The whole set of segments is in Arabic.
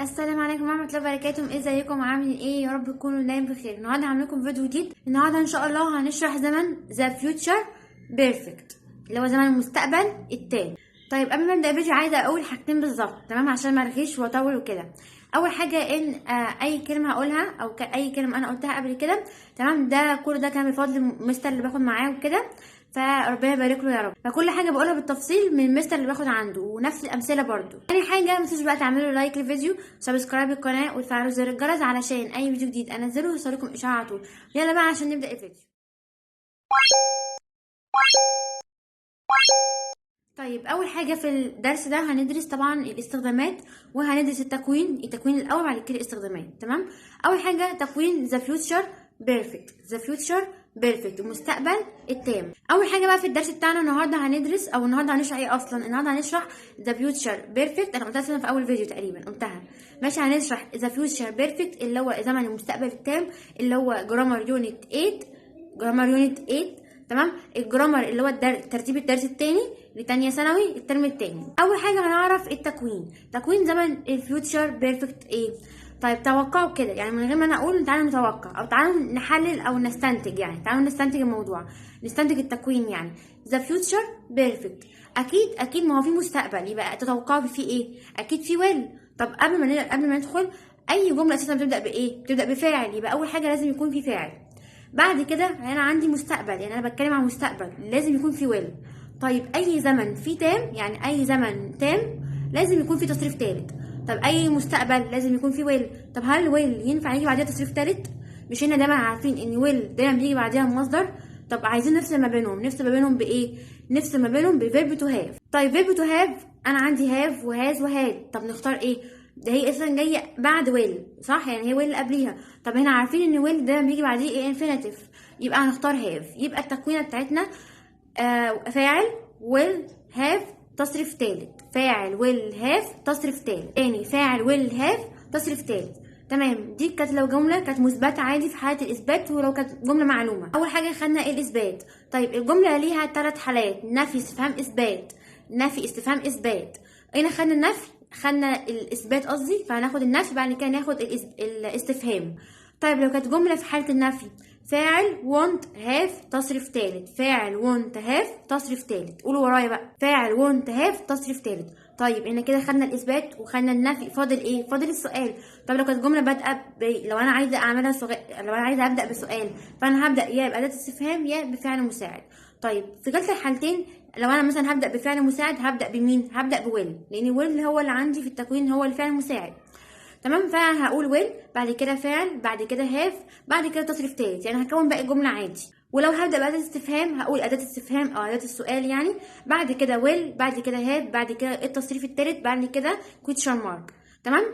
السلام عليكم ورحمه الله وبركاته. ازيكم عاملين ايه؟ يا رب تكونوا دايما بخير. النهارده هعمل لكم فيديو جديد. النهارده ان شاء الله هنشرح زمن ذا فيوتشر بيرفكت اللي هو زمن المستقبل التام. طيب قبل ما ابدا الفيديو عايزه اقول حاجتين بالظبط، تمام، عشان ما ارغيش واطول وكده. اول حاجه ان اي كلمه هقولها او اي كلمه انا قلتها قبل كده، تمام، ده كل ده كان بفضل مستر اللي باخد معاه وكده، فربنا يبارك له يا رب. فكل حاجه بقولها بالتفصيل من المستر اللي باخد عنده، ونفس الامثله برضو. تاني حاجه متنسوش بقى تعملوا لايك للفيديو، سبسكرايب القناه، وتفعلوا زر الجرس علشان اي فيديو جديد انزله يوصلكم اشعار على طول. يلا بقى عشان نبدا الفيديو. طيب اول حاجه في الدرس ده هندرس طبعا الاستخدامات، وهندرس التكوين الاول، بعد كده الاستخدامات. تمام. اول حاجه تكوين ذا فيوتشر بيرفكت، ذا فيوتشر بيرفكت، المستقبل التام. اول حاجه بقى في الدرس بتاعنا النهارده هندرس، او النهارده هنشرح ايه اصلا؟ النهارده هنشرح ذا فيوتشر بيرفكت. انا قلتها في اول فيديو تقريبا قلتها، ماشي. هنشرح ذا فيوتشر بيرفكت اللي هو زمن المستقبل التام، اللي هو جرامر يونت 8، جرامر يونت 8. تمام. الجرامر اللي هو ترتيب الدرس الثاني لتانية ثانوي الترم الثاني. اول حاجه هنعرف تكوين زمن الفيوتشر بيرفكت ايه. طيب توقعوا كده، يعني من غير ما انا اقول تعالوا نتوقع، او تعالوا نحلل او نستنتج، يعني تعالوا نستنتج الموضوع، نستنتج التكوين. يعني ذا فيوتشر بيرفكت، اكيد ما هو في مستقبل، يبقى تتوقعوا في ايه؟ اكيد في ويل. طب قبل ما ندخل، اي جمله اساسا بتبدا بايه؟ بتبدا بفاعل، يبقى اول حاجه لازم يكون في فاعل. بعد كده انا عندي مستقبل، يعني انا بتكلم عن مستقبل، لازم يكون في ويل. طيب اي زمن فيه تام، يعني اي زمن تام لازم يكون فيه تصريف ثالث. طب اي مستقبل لازم يكون فيه ويل. طب هل ويل ينفع يجي بعدها تصريف ثالث؟ مش هنا دايما عارفين ان ويل دايما بيجي بعدها مصدر؟ طب عايزين نفصل ما بينهم، نفصل ما بينهم بايه؟ نفصل ما بينهم بفيرب تو هاف. طيب فيرب تو هاف، انا عندي هاف وهاز وهاد. طب نختار ايه؟ ده هي اصلا جايه بعد ويل، صح؟ يعني هي ويل اللي قبليها. طب هنا عارفين ان ويل ده بيجي بعديه ايه؟ انفينيتيف. يبقى هنختار هاف. يبقى التكوينه بتاعتنا فاعل ويل هاف تصريف ثالث، فاعل ويل هاف تصريف ثالث، تاني فاعل ويل هاف تصريف ثالث. تمام. دي كانت لو جمله كانت مثبته عادي في حاله الاثبات، ولو كانت جمله معلومه. اول حاجه خدنا ايه؟ الاثبات. طيب الجمله ليها 3 حالات: نفي، استفهام، اثبات. نفي، استفهام، اثبات. هنا خدنا النفي، خدنا الاثبات قصدي، فهناخد النفي بعد كده ناخد الاستفهام. طيب لو كانت جمله في حاله النفي، فاعل want have تصريف ثالث، فاعل want have تصريف ثالث. قولوا ورايا بقى، فاعل want have تصريف ثالث. طيب هنا كده خدنا الاثبات وخدنا النفي، فاضل ايه؟ فاضل السؤال. طب لو كانت جمله بادئه لو انا عايزه اعملها لو انا عايزه ابدا بسؤال، فانا هبدا يا باداه استفهام يا بفعل مساعد. طيب في كلتا الحالتين، لو انا مثلا هبدا بفعل مساعد هبدا بمين؟ هبدا بويل، لان ويل هو اللي عندي في التكوين، هو الفعل المساعد. تمام. فهقول ويل، بعد كده فعل، بعد كده هاف، بعد كده تصريف تالت، يعني هكون باقي الجمله عادي. ولو هبدا باداه استفهام هقول اداه استفهام او اداه السؤال يعني، بعد كده ويل، بعد كده هاف، بعد كده التصريف التالت، بعد كده كويتشن مارك. تمام.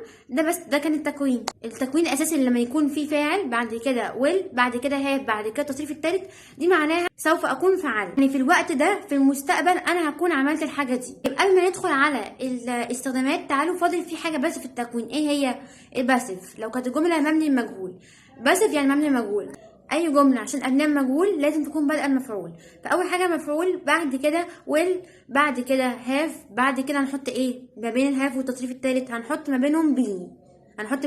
ده كان التكوين الاساسي اللي لما يكون فيه فاعل، بعد كده ويل، بعد كده هاف، بعد كده التصريف الثالث. دي معناها سوف اكون فعلت، يعني في الوقت ده في المستقبل انا هكون عملت الحاجه دي. يبقى قبل ما ندخل على الاستخدامات، تعالوا فاضل في حاجه بس في التكوين. ايه هي؟ الباسيف. لو كانت الجمله مبني المجهول، باسيف يعني مبني المجهول. اي جمله عشان ابناء مجهول لازم تكون بادئه المفعول. فاول حاجه مفعول، بعد كده ويل، بعد كده هاف، بعد كده هنحط ايه ما بين الهاف والتصريف الثالث؟ هنحط ما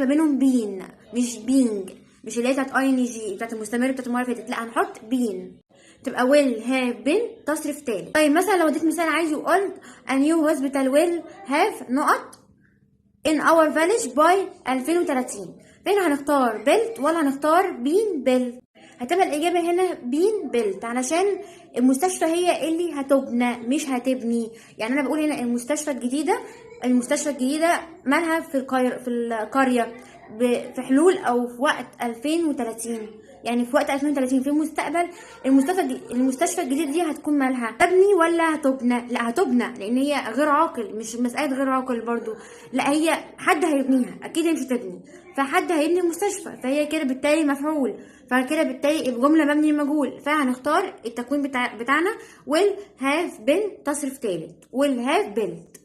بينهم بين، مش بينج، مش اللي هي بتاعت اي ان جي بتاعت المستمر بتاعت المره اللي فاتت، لا هنحط بين. تبقى ويل هاف بين تصريف ثالث. طيب مثلا لو اديت مثال عايز وقلت a new hospital will have نقط in our village by 2030، فين هنختار بيلت ولا هنختار بين بيلت؟ هتبقى الإجابة هنا بين بيلت، علشان المستشفى هي اللي هتبنى مش هتبني. يعني أنا بقول هنا المستشفى الجديدة مالها في القرية في حلول أو في وقت 2030، يعني في وقت 2030 في المستقبل المستشفى الجديدة دي هتكون مالها؟ تبني ولا هتبنى؟ لا هتبنى، لأن هي غير عاقل، مش مسألة غير عاقل برضو، لا هي حد هيبنيها، أكيد هي مش هتبني، فحد هيبني المستشفى، فهي كده بالتالي مفعول، فكده بالتالي الجملة مبني مجهول. فهنختار التكوين بتاعنا will have been تصريف تالت، will have built.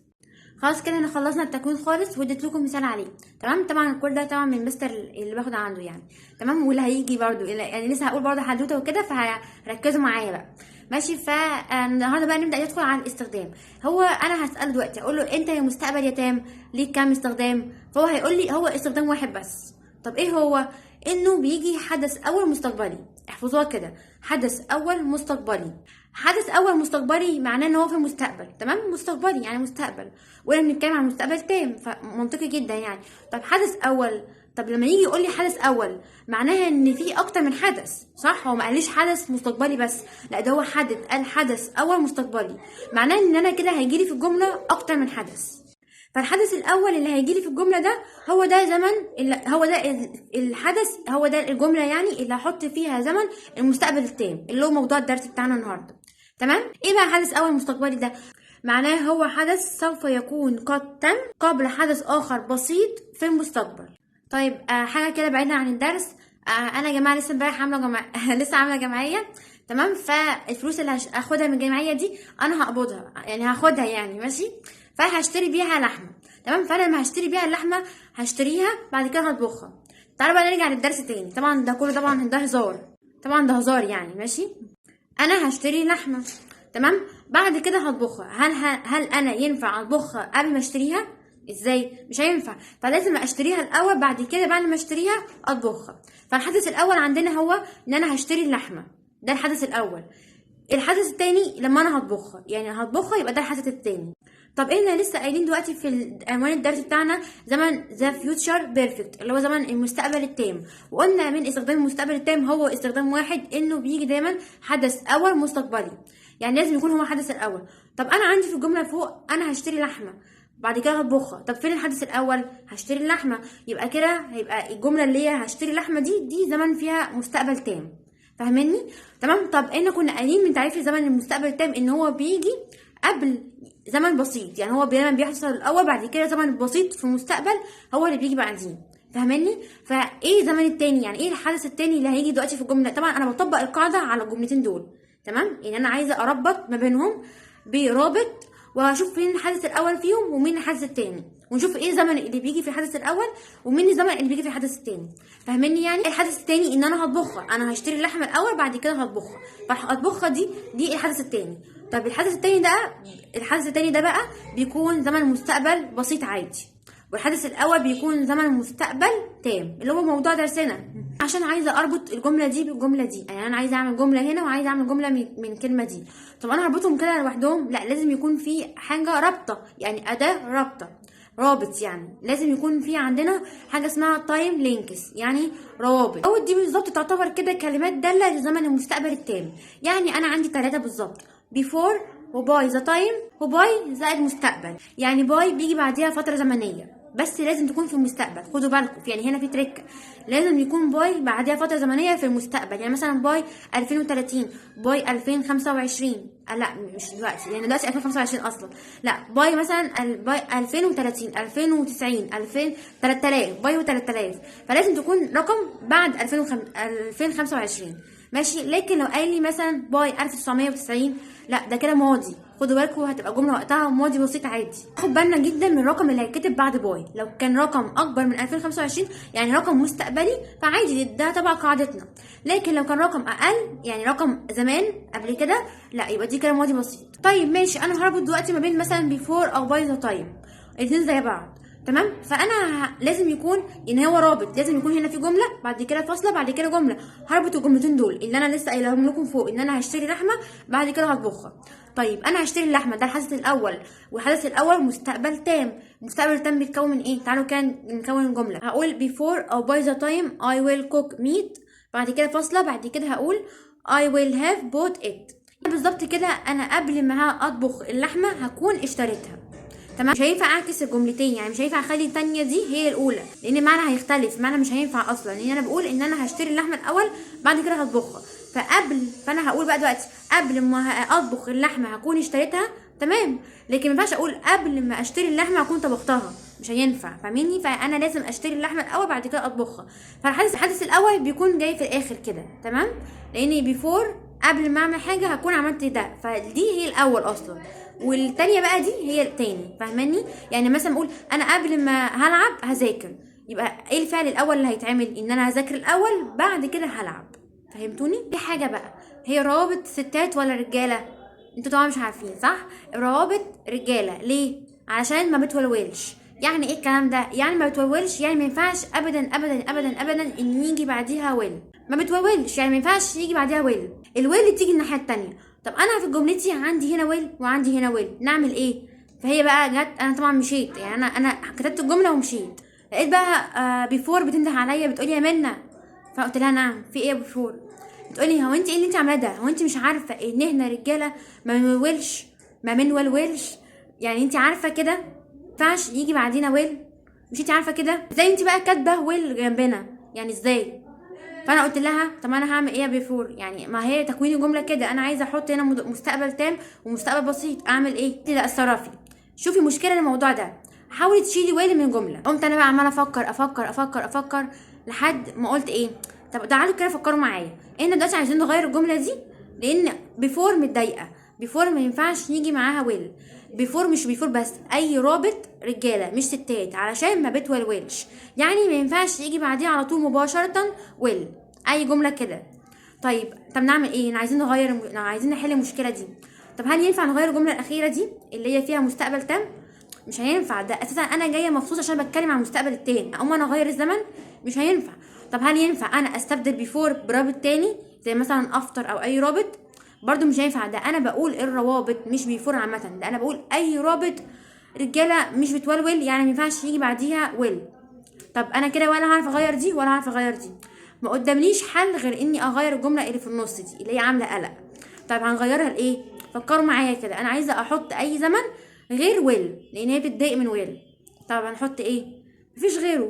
خلاص كده احنا خلصنا التكوين خالص، واديت لكم مثال عليه. تمام. طبعا كل ده طبعا من مستر اللي باخد عنده يعني. تمام. واللي هيجي برضو يعني لسه هقول برضو حدوته وكده، فهركزوا معايا بقى. ماشي. فالنهارده بقى نبدا ندخل على الاستخدام. هو انا هساله دلوقتي اقول له انت يا مستقبل يا تام ليك كام استخدام؟ فهو هيقول لي هو استخدام واحد بس. طب ايه هو؟ انه بيجي حدث اول مستقبلي. احفظوها كده، حدث اول مستقبلي. حدث اول مستقبلي معناه ان هو في المستقبل، تمام؟ مستقبلي يعني مستقبل، واحنا بنتكلم عن مستقبل تام، فمنطقي جدا يعني. طب حدث اول، طب لما يجي يقول لي حدث اول معناها ان في اكتر من حدث، صح؟ هو ما قاليش حدث مستقبلي بس، لا ده هو قال حدث اول مستقبلي، معناه ان انا كده هيجيلي في الجمله اكتر من حدث. فالحدث الاول اللي هيجيلي في الجمله ده هو ده هو ده الحدث، هو ده الجمله يعني اللي هحط فيها زمن المستقبل التام اللي هو موضوع الدرس بتاعنا النهارده. تمام؟ ايه بقى حدث اول مستقبلي ده؟ معناه هو حدث سوف يكون قد تم قبل حدث اخر بسيط في المستقبل. طيب حاجه كده بعيدا عن الدرس. انا يا جماعه لسه امبارح لسه عامله جمعيه، تمام؟ فالفلوس اللي هاخدها من الجمعيه دي انا هقبضها، يعني هاخدها يعني، ماشي؟ فهشتري بيها لحمه، تمام؟ فانا لما هشتري بيها اللحمه هشتريها بعد كده هطبخها. تعالوا بقى نرجع للدرس تاني. طبعا ده كله طبعا ده هزار، طبعا ده هزار يعني، ماشي؟ انا هشتري لحمه، تمام؟ بعد كده هطبخها. هل انا ينفع اطبخها قبل ما اشتريها؟ ازاي؟ مش هينفع. فلازم اشتريها الاول، بعد كده بعد ما اشتريها اطبخها. فالحدث الاول عندنا هو ان انا هشتري اللحمه، ده الحدث الاول. الحدث التاني لما انا هطبخها، يعني هطبخها يبقى ده الحدث التاني. طب احنا لسه قايلين دلوقتي في عنوان الدرس بتاعنا زمن ذا فيوتشر بيرفكت اللي هو زمن المستقبل التام، وقلنا من استخدام المستقبل التام هو استخدام واحد، انه بيجي دايما حدث اول مستقبلي، يعني لازم يكون هو الحدث الاول. طب انا عندي في الجمله فوق انا هشتري لحمه بعد كده هطبخها، طب فين الحدث الاول؟ هشتري اللحمه، يبقى كده هيبقى الجمله اللي هي هشتري اللحمه دي زمن فيها مستقبل تام، فاهميني؟ تمام. طب احنا كنا قايلين من تعريف زمن المستقبل التام ان هو بيجي قبل زمن بسيط، يعني هو دايما بيحصل الاول بعد كده زمن بسيط في المستقبل هو اللي بيجي بعدين، فاهماني؟ فايه زمن التاني؟ يعني ايه الحدث التاني اللي هيجي دلوقتي في الجمله؟ طبعا انا بطبق القاعده على الجملتين دول، تمام؟ يعني انا عايزه اربط ما بينهم برابط، وهشوف فين الحدث الاول فيهم ومين الحدث التاني، ونشوف ايه الزمن اللي بيجي في الحدث الاول ومين الزمن اللي بيجي في الحدث التاني، فاهماني؟ يعني الحدث التاني ان انا هطبخها، انا هشتري اللحمه الاول بعد كده هطبخها، فهطبخها دي الحدث التاني. طب الحدث التاني ده بقى بيكون زمن مستقبل بسيط عادي، والحدث الاول بيكون زمن مستقبل تام اللي هو موضوع درسنا. عشان عايزه اربط الجمله دي بالجمله دي، يعني انا عايزه اعمل جمله هنا وعايزه اعمل جمله من الكلمه دي. طب انا هربطهم كده لوحدهم؟ لا، لازم يكون في حاجه رابطه، يعني اداه رابط، يعني لازم يكون في عندنا حاجه اسمها تايم لينكس، يعني روابط. او دي بالظبط تعتبر كده كلمات داله لزمن المستقبل التام. يعني انا عندي 3 بالظبط: before وباي ذا تايم وباي زائد مستقبل. يعني باي بيجي بعديها فتره زمنيه بس لازم تكون في المستقبل، خدوا بالكم يعني هنا في تريك، لازم يكون باي بعدها فتره زمنيه في المستقبل. يعني مثلا باي 2030، باي 2025، لا مش دلوقتي لان دلوقتي 2025 اصلا، لا باي مثلا باي 2030 2090 2000 3000 باي و3000، فلازم تكون رقم بعد 2025، ماشي؟ لكن لو قال لي مثلا باي 1990 لا ده كده ماضي، خدوا بالكم هتبقى جمله وقتها ماضي بسيط عادي. خد بالنا جدا من الرقم اللي هيتكتب بعد باي، لو كان رقم اكبر من 2025 يعني رقم مستقبلي فعادي ده تبع قاعدتنا، لكن لو كان رقم اقل يعني رقم زمان قبل كده لا يبقى دي كده ماضي بسيط. طيب ماشي، انا هربط دلوقتي ما بين مثلا بيفور او باي ذا تايم، الاثنين زي بعض، تمام؟ فانا لازم يكون ان هو رابط، لازم يكون هنا في جمله بعد كده فاصله بعد كده جمله، هربط الجملتين دول اللي انا لسه قايلهم لكم فوق ان انا هشتري لحمه بعد كده هطبخها. طيب انا هشتري اللحمه ده الحدث الاول، والحدث الاول مستقبل تام. المستقبل التام بيتكون من ايه؟ تعالوا كان نكون الجمله. هقول before او by the time I will cook meat، بعد كده فاصله بعد كده هقول I will have bought it. بالظبط كده انا قبل ما اطبخ اللحمه هكون اشتريتها، تمام؟ مش هينفع اعكس الجملتين، يعني مش هينفع اخلي الثانيه دي هي الاولى لان المعنى هيختلف، المعنى مش هينفع اصلا، لان انا بقول ان انا هشتري اللحمه الاول بعد كده هطبخها. فانا هقول بقى دلوقتي قبل ما اطبخ اللحمه هكون اشتريتها، تمام؟ لكن ما ينفعش اقول قبل ما اشتري اللحمه هكون طبختها، مش هينفع، فاهميني؟ فانا لازم اشتري اللحمه الاول بعد كده اطبخها. فالحدث الاول بيكون جاي في الاخر كده، تمام؟ لان بيفور قبل ما اعمل حاجه هكون عملت ده، فدي هي الاول اصلا، والتانية بقى دي هي التاني، فاهماني؟ يعني مثلا اقول انا قبل ما هلعب هذاكر، يبقى ايه الفعل الاول اللي هيتعمل؟ ان انا هذاكر الاول بعد كده هلعب، فهمتوني؟ دي حاجه بقى هي روابط ستات ولا رجاله؟ انتوا طبعا مش عارفين صح. روابط رجاله. ليه؟ علشان ما بتولولش. يعني ايه الكلام ده؟ يعني ما بتولولش، يعني ما ينفعش ابدا ابدا ابدا ابدا ان يجي بعديها ويل. ما بتولولش يعني ما ينفعش يجي بعديها ويل. الويل تيجي الناحيه التانية. طب انا في جملتي عندي هنا ويل وعندي هنا ويل، نعمل ايه؟ فهي بقى جت، انا طبعا مشيت، يعني انا كتبت الجمله ومشيت، لقيت بقى بيفور بتنده عليا بتقولي يا منى. فقلت لها نعم، في ايه يا بيفور؟ بتقولي هو انت ايه اللي انت عاملاه ده؟ هو انت مش عارفه ان احنا رجاله ما بنولش، ما بنولولش؟ يعني انت عارفه كده ما ينفعش يجي بعدينا ويل؟ مش انت عارفه كده؟ ازاي انت بقى كاتبه ويل جنبنا؟ يعني ازاي؟ فانا قلت لها طب انا هعمل ايه يا بيفور؟ يعني ما هي تكوين الجمله كده، انا عايزه احط هنا مستقبل تام ومستقبل بسيط، اعمل ايه؟ قلت لا اتصرفي، شوفي مشكله الموضوع ده، حاولي تشيلي ويل من الجمله. قمت انا بقى عماله افكر لحد ما قلت ايه، طب تعالوا كده فكروا معايا، احنا دلوقتي عايزين نغير الجمله دي لان بيفور متضايقه. بيفور ما ينفعش يجي معاها ويل. بيفور مش بيفور بس، اي رابط رجاله مش ستات علشان ما بتولولش، يعني ما ينفعش يجي بعديها على طول مباشره ويل، اي جمله كده. طب نعمل ايه؟ عايزين نحل المشكله دي. طب هل ينفع نغير الجمله الاخيره دي اللي هي فيها مستقبل تام؟ مش هينفع، ده اساسا انا جايه مخصوص عشان بتكلم عن المستقبل التاني، اقوم انا اغير الزمن؟ مش هينفع. طب هل ينفع انا استبدل بيفور برابط تاني زي مثلا افتر او اي رابط؟ برضو مش هينفع، ده انا بقول الروابط مش بيفور عامه، ده انا بقول اي رابط رجاله مش بتولول، يعني ما ينفعش يجي بعديها ويل. طب انا كده ولا هعرف اغير دي ولا هعرف اغير دي، ما قدامنيش حل غير اني اغير الجمله اللي في النص دي اللي هي عامله قلق. طيب هنغيرها لايه؟ فكروا معايا كده، انا عايزه احط اي زمن غير ويل لان هي بتضايق من ويل. طب هنحط ايه؟ مفيش غيره،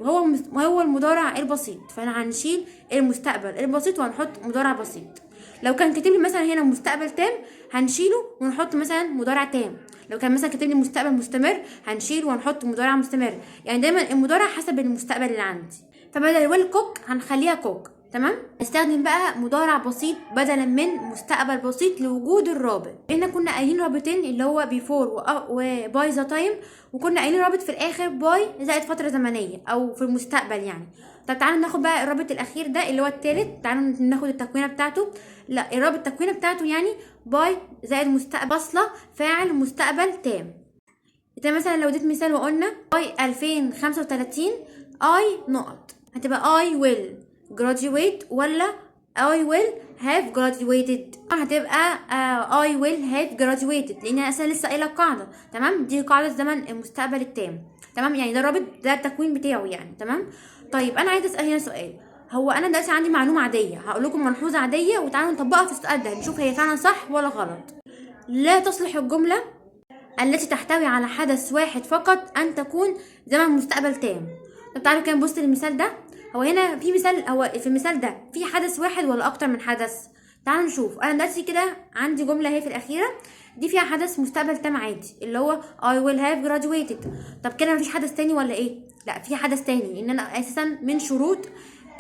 هو المضارع البسيط، فانا هنشيل المستقبل البسيط وهنحط مضارع بسيط. لو كان كاتب لي مثلا هنا مستقبل تام هنشيله ونحط مثلا مضارع تام. لو كان مثلا كاتب لي مستقبل مستمر هنشيله ونحط مضارع مستمر، يعني دايما المضارع حسب المستقبل اللي عندي. فبدل ويل كوك هنخليها كوك. تمام. نستخدم بقى مضارع بسيط بدلا من مستقبل بسيط لوجود الرابط. احنا كنا قايلين رابطين اللي هو بيفور وباي ذا تايم، وكنا قايلين رابط في الاخر باي زائد فتره زمنيه او في المستقبل يعني. طب تعالوا ناخد بقى الرابط الاخير ده اللي هو التالت، تعالوا ناخد التكوينه بتاعته. لا الرابط التكوينه بتاعته يعني باي زائد مستقبل فاصله فاعل مستقبل تام. ده مثلا لو اديت مثال وقلنا باي 2035 اي نقط، هتبقى I will graduate ولا I will have graduated؟ هتبقى I will have graduated لان انا اصلا لسه قايله القاعده. تمام، دي قاعده زمن المستقبل التام. تمام، يعني ده الرابط ده التكوين بتاعه يعني. تمام. طيب انا عايزه اسال هنا سؤال، هو انا دلوقتي عندي معلومه عاديه، هقول لكم ملحوظه عاديه وتعالوا نطبقها في السؤال ده نشوف هي فعلا صح ولا غلط. لا تصلح الجمله التي تحتوي على حدث واحد فقط ان تكون زمن مستقبل تام. طب تعالوا كده نبص للمثال ده. هو هنا في مثال، هو في المثال ده في حدث واحد ولا اكتر من حدث؟ تعالوا نشوف. انا دلوقتي كده عندي جمله اهي في الاخيره دي فيها حدث مستقبل تام عادي اللي هو I will have graduated. طب كده مفيش حدث تاني ولا ايه؟ لا في حدث تاني، ان انا اساسا من شروط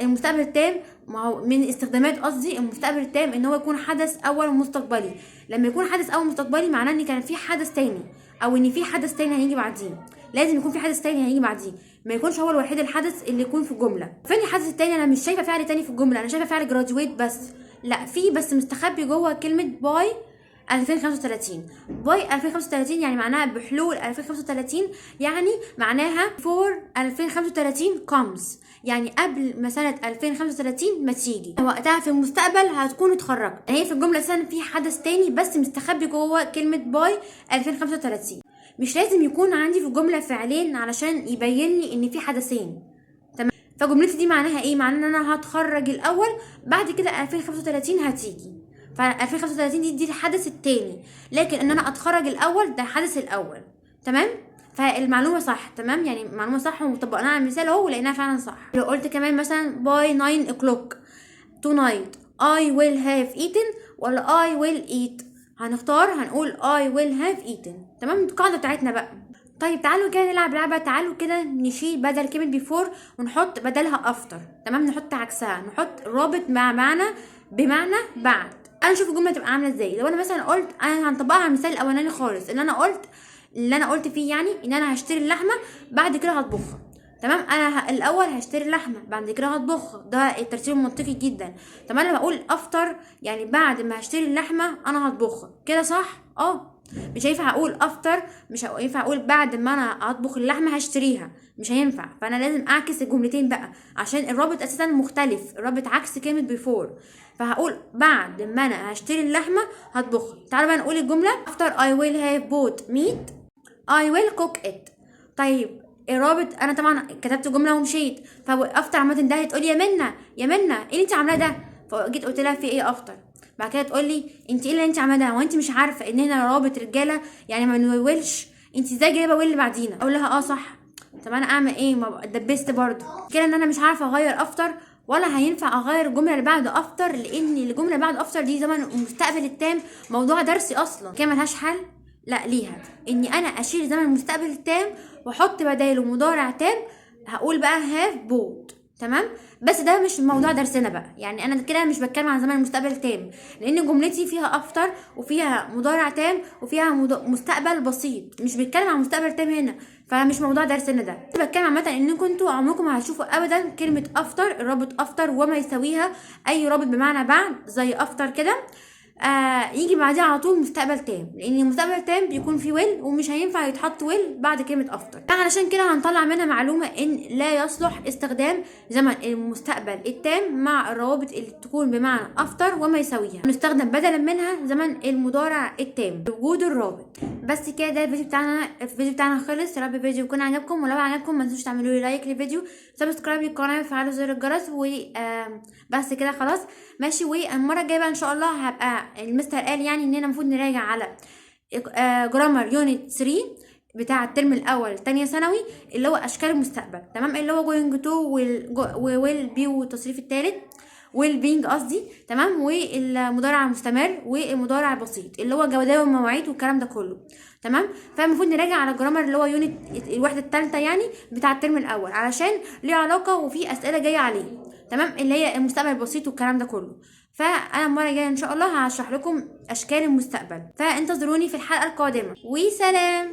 المستقبل التام، ما هو من استخدامات قصدي المستقبل التام ان هو يكون حدث اول مستقبلي. لما يكون حدث اول مستقبلي معناه ان كان في حدث تاني او ان في حدث تاني هيجي بعديه. لازم يكون في حدث تاني هيجي بعديه، ما يكونش هو الوحيد الحدث اللي يكون في الجمله. فين الحدث التاني؟ انا مش شايفه فعل تاني في الجمله، انا شايفه فعل جراديويت بس. لا في، بس مستخبي جوه كلمه باي 2035. باي 2035 يعني معناها بحلول 2035، يعني معناها فور 2035 comes، يعني قبل ما سنه 2035 ما تيجي وقتها في المستقبل هتكون اتخرجت. هي في الجمله اساسا في حدث تاني بس مستخبي جوه كلمه باي 2035. مش لازم يكون عندي في الجمله فعلين علشان يبين لي ان في حدثين. تمام. فجملتي دي معناها ايه؟ معناها ان انا هتخرج الاول بعد كده 2035 هتيجي، ف 2035 دي الحدث التاني، لكن ان انا اتخرج الاول ده الحدث الاول. تمام. فالمعلومه صح. تمام، يعني معلومه صح وطبقناها على المثال اهو ولقيناها فعلا صح. لو قلت كمان مثلا باي 9 o'clock tonight I will have eaten ولا I will eat، هنختار هنقول I will have eaten. تمام، القاعده بتاعتنا بقى. طيب تعالوا كده نلعب لعبه، تعالوا كده نشيل بدل كلمه بيفور ونحط بدلها افتر. تمام، نحط عكسها، نحط رابط مع معنى بمعنى بعد. انا نشوف الجمله تبقى عامله ازاي. لو انا مثلا قلت، انا هنطبقها على المثال الاولاني خالص اللي انا قلت فيه، يعني ان انا هشتري اللحمه بعد كده هطبخها. تمام. انا الاول هشتري اللحمه، بعد كده هطبخها، ده الترتيب المنطقي جدا. تمام. لما اقول افطر يعني بعد ما هشتري اللحمه انا هطبخها، كده صح؟ مش هينفع اقول افطر، مش هينفع اقول بعد ما انا اطبخ اللحمه هشتريها، مش هينفع. فانا لازم اعكس الجملتين بقى، عشان الرابط اساسا مختلف، الرابط عكس كلمه بيفور. فهقول بعد ما انا هشتري اللحمه هطبخها. تعالوا بقى نقول الجمله. after I will have bought meat I will cook it. طيب الرابط انا طبعا كتبت جمله ومشيت، فافتر عامه ده هتقولي يا منى يا منى ايه اللي انت عاملاه ده؟ فجيت قلت لها في ايه افتر؟ بعد كده تقول لي انت ايه اللي انت عاملاه ده؟ هو انت مش عارفه ان هنا رابط رجاله يعني ما بنولش؟ انت ازاي جايبه ويل اللي بعدينا؟ اقول لها صح. طب انا اعمل ايه؟ ما اتدبست برضه كده ان انا مش عارفه اغير افتر، ولا هينفع اغير الجمله اللي بعد افتر، لان الجمله اللي بعد افتر دي زمن المستقبل التام، موضوع درسي اصلا كده ملهاش حل. لا ليها، اني انا اشيل زمن المستقبل التام واحط بداله مضارع تام. هقول بقى هاف بوت. تمام. بس ده مش موضوع درسنا بقى، يعني انا كده مش بتكلم عن زمن المستقبل التام، لان جملتي فيها افتر وفيها مضارع تام وفيها مستقبل بسيط، مش بتكلم عن مستقبل تام هنا، فمش موضوع درسنا ده. بتكلم عامه انكم انتوا عمركم ما هتشوفوا ابدا كلمه افتر، الرابط افتر وما يساويها اي رابط بمعنى بعد زي افتر كده يجي بعديها على طول مستقبل تام، لان المستقبل التام بيكون فيه ويل، ومش هينفع يتحط ويل بعد كلمه افتر. علشان كده هنطلع منها معلومه ان لا يصلح استخدام زمن المستقبل التام مع الروابط اللي تكون بمعنى افتر وما يساويها، نستخدم بدلا منها زمن المضارع التام بوجود الرابط. بس كده ده الفيديو بتاعنا خلص. يا رب الفيديو يكون عجبكم، ولو عجبكم ما تنسوش تعملوا لي لايك للفيديو، سبسكرايب للقناه وفعلوا زر الجرس، بس كده خلاص ماشي. والمره الجايه بقى ان شاء الله هبقى المستر قال يعني اننا المفروض نراجع على جرامر يونت 3 بتاع الترم الاول تانية ثانوي، اللي هو اشكال المستقبل. تمام. اللي هو going to ويل بي والتصريف الثالث والبينج قصدي. تمام. والمضارع المستمر والمضارع البسيط اللي هو جودات ومواعيد والكلام ده كله. تمام. فالمفروض نراجع على الجرامر اللي هو يونت الوحده الثالثه يعني بتاع الترم الاول، علشان ليه علاقه وفي اسئله جايه عليه. تمام. اللي هي المستقبل البسيط والكلام ده كله. فانا المره الجايه ان شاء الله هشرح لكم اشكال المستقبل، فانتظروني في الحلقه القادمه، وسلام.